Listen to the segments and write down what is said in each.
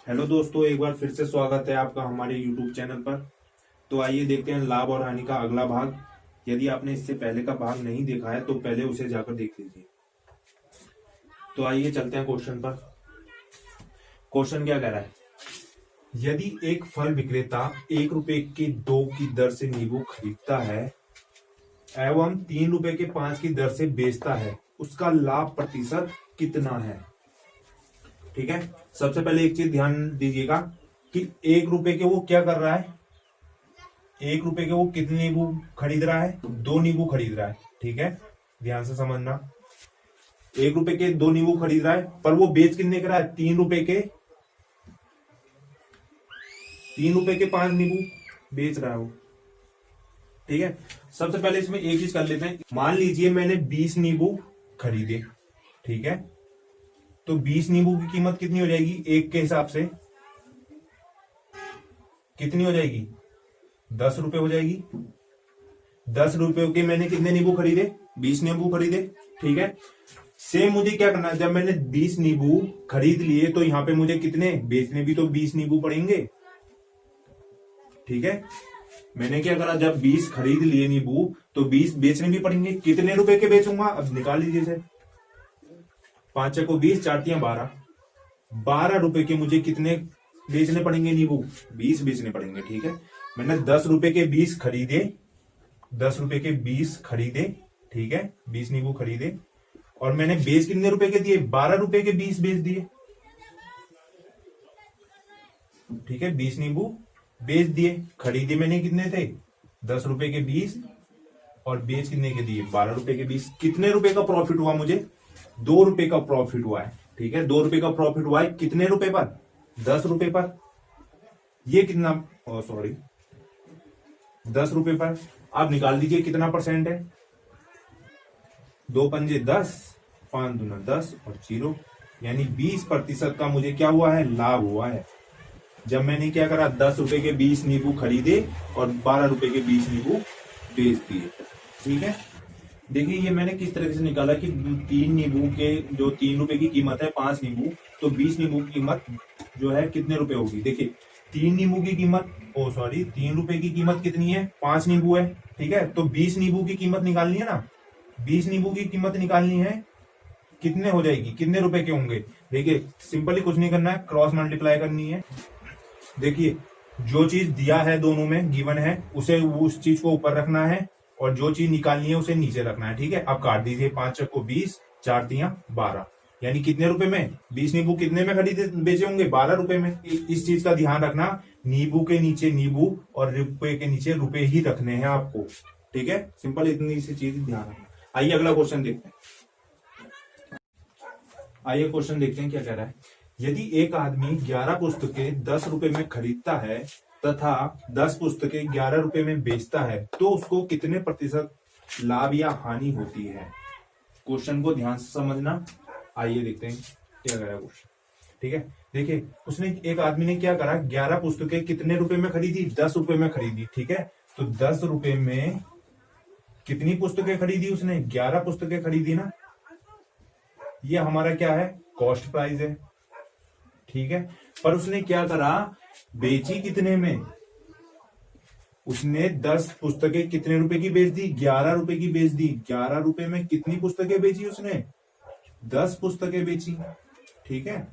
Hello दोस्तों, एक बार फिर से स्वागत है आपका हमारे YouTube चैनल पर। तो आइए देखते हैं लाभ और हानि का अगला भाग। यदि आपने इससे पहले का भाग नहीं देखा है तो पहले उसे जाकर देख लीजिए। तो आइए चलते हैं क्वेश्चन पर। क्वेश्चन क्या कह रहा है? यदि एक फल विक्रेता 1 रुपए के 2 की दर से नींबू खरीदता है एवं 3 रुपए के 5 की दर से बेचता है, उसका लाभ प्रतिशत कितना है? ठीक है, सबसे पहले एक चीज ध्यान दीजिएगा कि 1 रुपए के वो क्या कर रहा है। 1 रुपए के वो कितने नींबू खरीद रहा है? 2 नींबू खरीद रहा है। ठीक है, ध्यान से समझना। 1 रुपए के 2 नींबू खरीद रहा है, पर वो बेच कितने का रहा है? 3 रुपए के 5 नींबू बेच रहा है वो। ठीक है, सबसे पहले इसमें एक चीज कर लेते हैं। मान लीजिए मैंने 20 नींबू खरीदे। ठीक है, तो 20 नींबू की कीमत कितनी हो जाएगी? एक के हिसाब से कितनी हो जाएगी? 10 रुपए हो जाएगी। 10 रुपए के मैंने कितने नींबू खरीदे? 20 नींबू खरीदे। ठीक है, सेम मुझे क्या करना है? जब मैंने 20 नींबू खरीद लिए तो यहां पे मुझे कितने बेचने भी तो 20 नींबू पड़ेंगे। ठीक है, मैंने क्या करा? जब 20 खरीद लिए नींबू तो 20 बेचने भी पड़ेंगे। कितने रुपए के बेचूंगा? अब निकाल लीजिए इसे। 5 को 20, 4 तियां 12। 12 रुपए के मुझे कितने बेचने पड़ेंगे? नींबू 20 बेचने पड़ेंगे। ठीक है, मैंने 10 रुपए के 20 खरीदे। 10 रुपए के 20 खरीदे। ठीक है, 20 नींबू खरीदे और मैंने बेच कितने रुपए के दिए? 12 रुपए के 20 बेच दिए। ठीक है, 20 नींबू बेच दिए। खरीदे मैंने कितने थे? 10 रुपए के 20 और बेच कितने के दिए? 12 रुपए के 20। कितने रुपए का प्रॉफिट हुआ मुझे? 2 रुपए का प्रॉफिट हुआ है। ठीक है, 2 रुपए का प्रॉफिट हुआ है। कितने रुपए पर? 10 रुपए पर। ये कितना? सॉरी, 10 रुपए पर। आप निकाल दीजिए कितना परसेंट है। 2 पंजे 10, 5 दूना 10 और 0, यानी 20% का मुझे क्या हुआ है? लाभ हुआ है। जब मैंने क्या करा? 10 रुपए के 20 नींबू खरीदे और 12 रुपए के 20 नींबू बेच दिए। ठीक है, देखिए ये मैंने किस तरह से निकाला कि 3 नींबू के जो 3 रुपए की कीमत है, 5 नींबू, तो 20 नींबू की कीमत जो है कितने रुपए होगी? देखिए 3 नींबू की कीमत 3 रुपए की कीमत कितनी है? 5 नींबू है। ठीक है, तो 20 नींबू की कीमत निकालनी है ना। 20 नींबू की कीमत निकालनी है, कितने हो जाएगी? कितने रुपए के होंगे? देखिए सिंपली कुछ नहीं करना है, क्रॉस मल्टीप्लाई करनी है। देखिए जो चीज दिया है दोनों में गिवन है उसे उस चीज को ऊपर रखना है और जो चीज निकालनी है उसे नीचे रखना है। ठीक है, अब काट दीजिए। 5 को 20, 4 तियां 12, यानी कितने रुपए में? 20 नींबू कितने में खरीदे बेचे होंगे? 12 रुपए में। इस चीज का ध्यान रखना, नींबू के नीचे नींबू और रुपए के नीचे रुपए ही रखने हैं आपको। ठीक है, सिंपल इतनी सी चीज ध्यान रखना। आइए अगला क्वेश्चन देखते हैं। आइए क्वेश्चन देखते हैं क्या कह रहा है। यदि एक आदमी 11 पुस्तकें 10 रुपए में खरीदता है तथा 10 पुस्तकें 11 रुपए में बेचता है तो उसको कितने प्रतिशत लाभ या हानि होती है? क्वेश्चन को ध्यान से समझना। आइए देखते हैं क्या कह रहा है क्वेश्चन। ठीक है, देखिए उसने एक आदमी ने क्या करा? 11 पुस्तकें कितने रुपए में खरीदी? 10 रुपए में खरीदी। ठीक है, तो 10 रुपए में कितनी पुस्तकें खरीदी? उसने 11 पुस्तकें खरीदी ना। ये हमारा क्या है? कॉस्ट प्राइस है। ठीक है, पर उसने क्या करा? बेची कितने में? उसने 10 पुस्तकें कितने रुपए की बेच दी? 11 रुपए की बेच दी। 11 रुपए में कितनी पुस्तकें बेची उसने? 10 पुस्तकें बेची। ठीक है,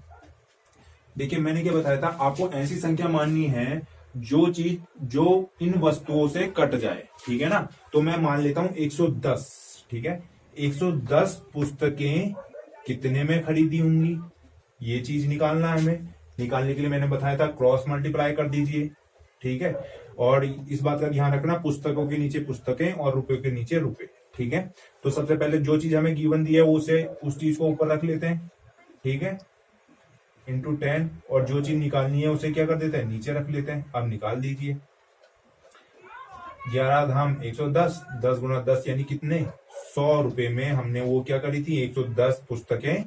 देखिए मैंने क्या बताया था आपको? ऐसी संख्या माननी है जो चीज जो इन वस्तुओं से कट जाए। ठीक है ना, तो मैं मान लेता हूं 110। ठीक है, 110 पुस्तकें कितने में खरीदी होंगी? ये चीज निकालना है हमें। निकालने के लिए मैंने बताया था क्रॉस मल्टीप्लाई कर दीजिए। ठीक है, और इस बात का ध्यान रखना, पुस्तकों के नीचे पुस्तकें और रुपए के नीचे रुपए। ठीक है, तो सबसे पहले जो चीज हमें गिवन दी है उसे उस चीज को ऊपर रख लेते हैं। ठीक है, इंटू 10, और जो चीज निकालनी है उसे क्या कर देते हैं? नीचे रख लेते हैं। अब निकाल दीजिए। 11 धाम 110, 10 गुना 10 यानी कितने? 100 रुपए में हमने वो क्या करी थी? 110 पुस्तकें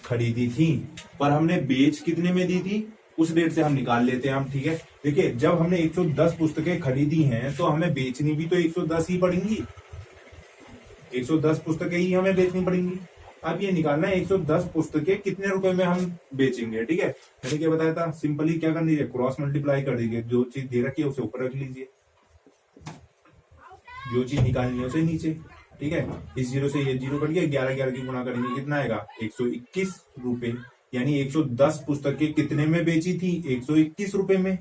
खरीदी थी, पर हमने बेच कितने में दी थी? उस रेट से हम निकाल लेते हैं हम। ठीक है, देखिए जब हमने 110 पुस्तकें खरीदी हैं तो हमें बेचनी भी तो 110 ही पड़ेंगी। 110 पुस्तकें ही हमें बेचनी पड़ेंगी। अब ये निकालना है 110 पुस्तकें कितने रुपए में हम बेचेंगे। ठीक है, मैंने क्या बताया था, सिंपली क्या करनी है, क्रॉस मल्टीप्लाई कर दीजिए, जो चीज दे रखी है उसे ऊपर रख लीजिए, जो चीज निकालनी है उसे नीचे। ठीक है, इस जीरो से ये जीरो कट गया, 11 11 की गुणा करेंगे कितना आएगा, 121 रुपए। यानी 110 पुस्तकें कितने में बेची थी, 121 रुपए में।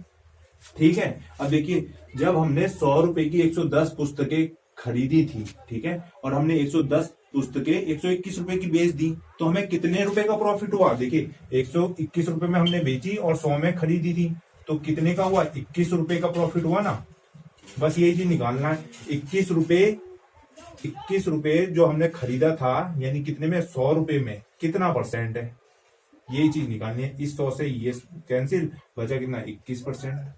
ठीक है, अब देखिए, जब हमने 100 रुपए की 110 पुस्तकें खरीदी थी, ठीक है, और हमने 110 पुस्तकें 121 रुपए की बेच दी, तो हमें कितने रुपए का प्रॉफिट हुआ। देखिए, 121 रुपए में हमने बेची और 100 में खरीदी थी, तो कितने का हुआ, 21 रुपए का प्रॉफिट हुआ ना। बस यही चीज निकालना है, 21 रुपए जो हमने खरीदा था, यानी कितने में, 100 रुपए में कितना परसेंट है, यही चीज निकालनी है। इस 100 से ये कैंसिल, बचा कितना, 21%।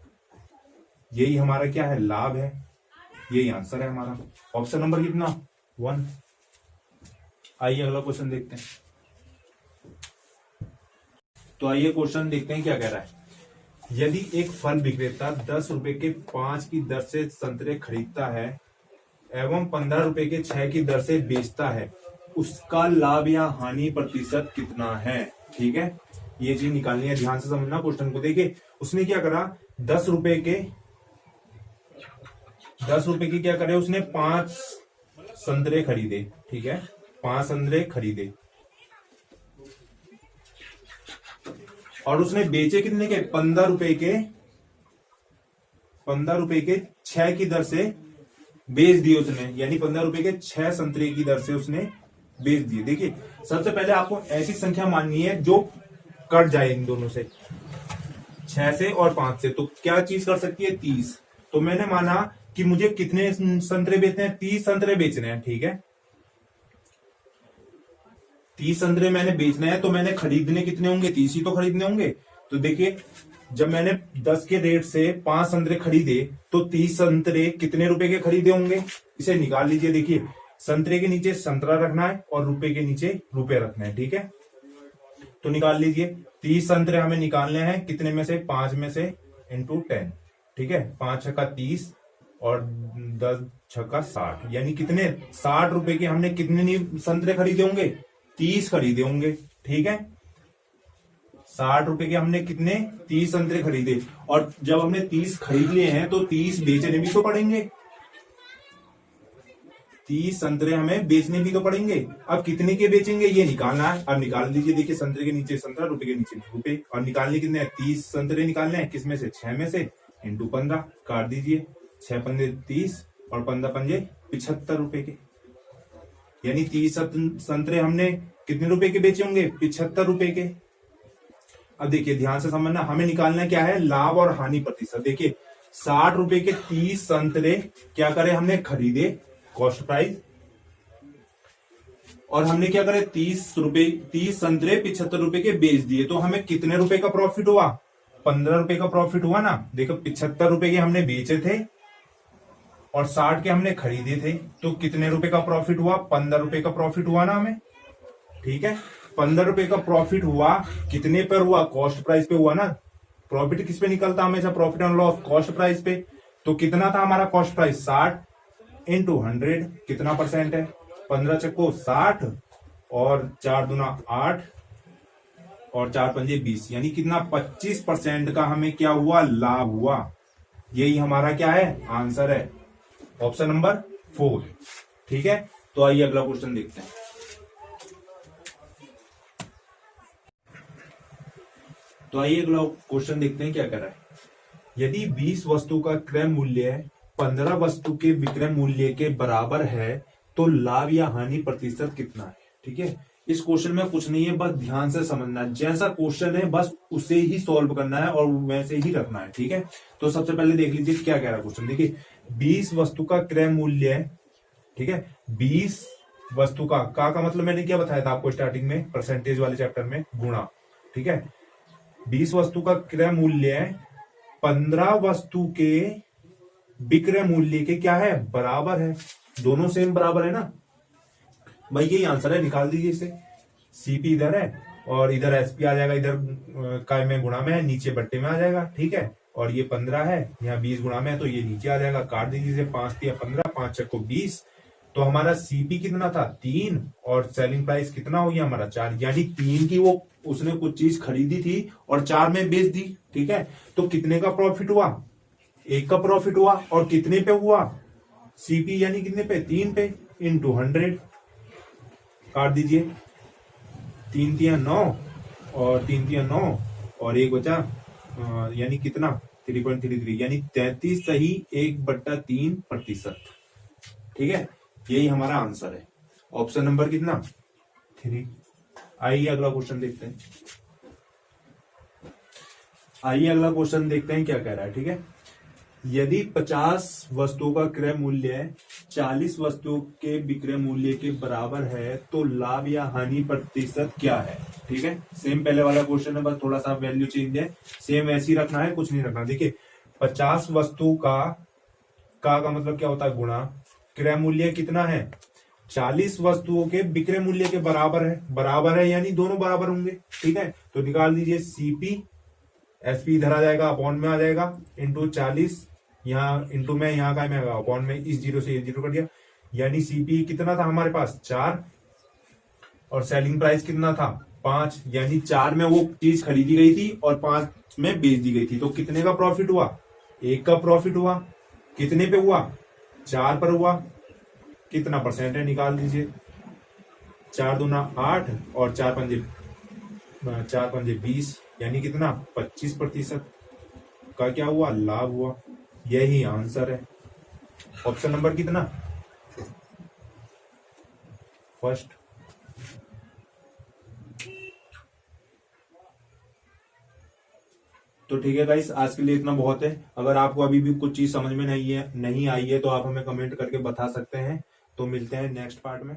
यही हमारा क्या है, लाभ है, यही आंसर है हमारा। ऑप्शन नंबर कितना, 1। आइए अगला क्वेश्चन देखते हैं। तो आइए क्वेश्चन देखते हैं क्या कह रहा है। यदि एक फल विक्रेता 10 रुपए के 5 की दर से संतरे खरीदता है एवं 15 रुपए के 6 की दर से बेचता है, उसका लाभ या हानि प्रतिशत कितना है। ठीक है, ये चीज निकालनी है, ध्यान से समझना क्वेश्चन को। देखिए, उसने क्या करा, 10 रुपए के क्या करे, उसने 5 संतरे खरीदे। ठीक है, 5 संतरे खरीदे और उसने बेचे कितने के, 15 रुपए के 6 की दर से बेच दिए उसने, यानी 15 रुपए के 6 संतरे की दर से उसने बेच दिए। देखिए, सबसे पहले आपको ऐसी संख्या माननी है जो कट जाए इन दोनों से, 6 से और 5 से। तो क्या चीज कर सकती है, 30। तो मैंने माना कि मुझे कितने संतरे बेचने हैं, 30 संतरे बेचने हैं। ठीक है, 30 संतरे मैंने बेचने हैं, तो मैंने खरीदने कितने होंगे, 30 ही तो खरीदने होंगे। तो देखिए, जब मैंने 10 के रेट से 5 संतरे खरीदे, तो 30 संतरे कितने रुपए के खरीदे होंगे, इसे निकाल लीजिए। देखिए, संतरे के नीचे संतरा रखना है और रुपए के नीचे रुपए रखना है। ठीक है, तो निकाल लीजिए, 30 संतरे हमें निकालने हैं कितने में से, 5 में से इंटू 10। ठीक है, 5 छक्का 30 और 10 छक्का 60, यानी कितने, 60 रुपए के हमने कितने संतरे खरीदे होंगे, 30 खरीदे होंगे। ठीक है, 60 रुपए के हमने कितने, 30 संतरे खरीदे। और जब हमने 30 खरीद लिए हैं, तो 30 बेचने भी तो पड़ेंगे, 30 संतरे हमें बेचने भी तो पड़ेंगे। अब कितने के बेचेंगे ये निकालना है। अब निकाल दीजिए, देखिए, संतरे के नीचे संतरा, रुपए के नीचे रुपए, और निकालने कितने हैं, 30 संतरे निकालने हैं, किसमें से, 6 में से, इंटू 15 काट दीजिए, 6 पंजे 30 और 15 पंजे 75 रुपए के, यानी 30 संतरे हमने कितने रुपए के बेचे होंगे, 75 रुपए के। अब देखिए, ध्यान से समझना, हमें निकालना क्या है, लाभ और हानि प्रतिशत। देखिए, 60 रुपए के 30 संतरे क्या करे, हमने खरीदे, कॉस्ट प्राइस, और हमने क्या करे, 30 संतरे 75 रुपए के बेच दिए, तो हमें कितने रुपए का प्रॉफिट हुआ, 15 रुपए का प्रॉफिट हुआ ना। देखो, 75 रुपए के हमने बेचे थे और 60 के हमने खरीदे थे, तो कितने रुपए का प्रॉफिट हुआ, 15 रुपए का प्रॉफिट हुआ ना हमें। ठीक है, 15 रुपए का प्रॉफिट हुआ, कितने पर हुआ, कॉस्ट प्राइस पे हुआ ना। प्रॉफिट किस पे निकलता हमेशा, profit and loss cost price पे। तो कितना था हमारा कॉस्ट प्राइस, 60 इंटू 100, कितना परसेंट है, 15 चक्को 60 और 4 दूना 8 और 4 पंजे 20, यानी कितना, 25% का हमें क्या हुआ, लाभ हुआ। यही हमारा क्या है, आंसर है, ऑप्शन नंबर 4। ठीक है, तो आइए अगला क्वेश्चन देखते हैं। तो आइए अगला क्वेश्चन देखते हैं क्या कर रहा है। यदि 20 वस्तु का क्रय मूल्य 15 वस्तु के विक्रय मूल्य के बराबर है, तो लाभ या हानि प्रतिशत कितना है। ठीक है, इस क्वेश्चन में कुछ नहीं है, बस ध्यान से समझना, जैसा क्वेश्चन है बस उसे ही सॉल्व करना है और वैसे ही रखना है। ठीक है, तो सबसे पहले देख लीजिए क्या कह रहा है क्वेश्चन। देखिए, 20 वस्तु का क्रय मूल्य है। ठीक है, 20 वस्तु का मतलब मैंने क्या बताया था आपको स्टार्टिंग में, परसेंटेज वाले चैप्टर में, गुणा। ठीक है, 20 वस्तु का क्रय मूल्य 15 वस्तु के विक्रय मूल्य के क्या है, बराबर है। दोनों सेम बराबर है ना भाई, यही आंसर है, निकाल दीजिए इसे। सीपी इधर है और इधर एसपी आ जाएगा, इधर काय में गुणा में है, नीचे बट्टे में आ जाएगा। ठीक है, और ये 15 है, यहाँ 20 गुणा में है, तो ये नीचे आ जाएगा। काट दीजिए इसे, 5 या 15, 5 चक्को 20 तो हमारा सीपी कितना था 3 और सेलिंग प्राइस कितना हो गया हमारा 4, यानी 3 की वो उसने कुछ चीज खरीदी थी और 4 में बेच दी। ठीक है, तो कितने का प्रॉफिट हुआ, 1 का प्रॉफिट हुआ। और कितने पे हुआ, सीपी यानी कितने पे 3 पे, इंटू 100 काट दीजिए, 3 तिया 9 और 3 तिया 9 और 1 बचा यानी कितना 3.33 यानी 33 सही 1/3%। ठीक है, यही हमारा आंसर है, ऑप्शन नंबर कितना 3। आइए अगला क्वेश्चन देखते हैं। आइए अगला क्वेश्चन देखते हैं क्या कह रहा है। ठीक है, यदि 50 वस्तुओं का क्रय मूल्य 40 वस्तुओं के विक्रय मूल्य के बराबर है तो लाभ या हानि प्रतिशत क्या है। ठीक है, सेम पहले वाला क्वेश्चन है, बस थोड़ा सा वैल्यू चेंज है, सेम ऐसे ही रखना है, कुछ नहीं रखना। देखिए 50 वस्तु का मतलब क्या होता है गुणा, क्रय मूल्य कितना है 40 वस्तुओं के विक्रय मूल्य के बराबर है यानी दोनों बराबर होंगे। ठीक है, तो निकाल दीजिए सीपी, एसपी इधर आ जाएगा, अपॉन में आ जाएगा, इंटू 40, यहाँ इंटू में यहाँ का में आएगा अपॉन में, इस जीरो से ये जीरो कर दिया, यानी सीपी कितना था हमारे पास 4 और सेलिंग प्राइस कितना था 5, यानी 4 में वो चीज खरीदी गई थी और 5 में बेच दी गई थी। तो कितने का प्रॉफिट हुआ, 1 का प्रॉफिट हुआ। कितने पे हुआ, 4 पर हुआ। कितना परसेंट है निकाल दीजिए, 4 दूना 8 और 4 पंजे 20, यानी कितना 25% का क्या हुआ लाभ हुआ। यही आंसर है, ऑप्शन नंबर कितना फर्स्ट। तो ठीक है गाइस, आज के लिए इतना बहुत है। अगर आपको अभी भी कुछ चीज समझ में नहीं आई है तो आप हमें कमेंट करके बता सकते हैं। तो मिलते हैं नेक्स्ट पार्ट में।